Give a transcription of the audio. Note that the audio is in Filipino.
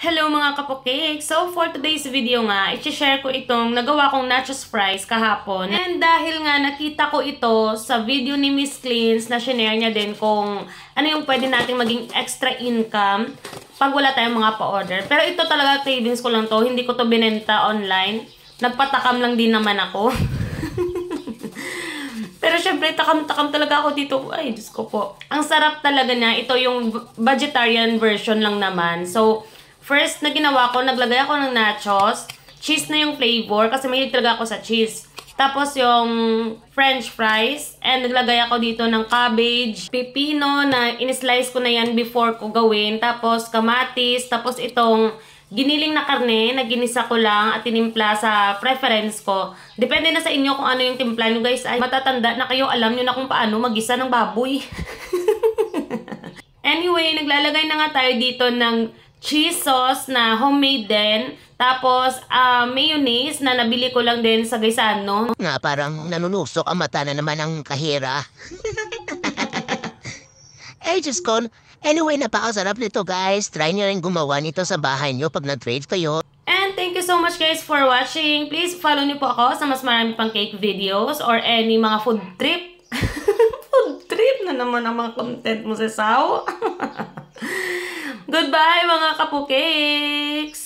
Hello mga kapokek! So for today's video nga, i-share ko itong nagawa kong nachos fries kahapon. And dahil nga nakita ko ito sa video ni Miss Cleans na shinare niya din kung ano yung pwede nating maging extra income pag wala tayong mga pa-order. Pero ito talaga cravings ko lang to, hindi ko to binenta online. Nagpatakam lang din naman ako. Pero syempre, takam-takam talaga ako dito. Ay, Diyos ko po. Ang sarap talaga niya. Ito yung vegetarian version lang naman. So, first na ginawa ko, naglagay ako ng nachos. Cheese na yung flavor kasi mahilig talaga ako sa cheese. Tapos yung french fries. And naglagay ako dito ng cabbage, pipino na in-slice ko na yan before ko gawin. Tapos kamatis. Tapos itong giniling na karne na ginisa ko lang at tinimpla sa preference ko. Depende na sa inyo kung ano yung timpla nyo guys. Ay, matatanda na kayo, alam nyo na kung paano magisa ng baboy. Anyway, naglalagay na nga tayo dito ng cheese sauce na homemade din. Tapos, mayonnaise na nabili ko lang din sa Gaisano. Nga parang nanunusok ang mata na naman ng kahira. Eh, Diyos ko. Anyway, napakasarap nito guys. Try nyo rin gumawa nito sa bahay nyo pag nag-trade kayo. And thank you so much guys for watching. Please follow niyo po ako sa mas marami pang cake videos or any mga food trip. Food trip na naman ang mga content mo sa Sao. Goodbye mga kapukeks!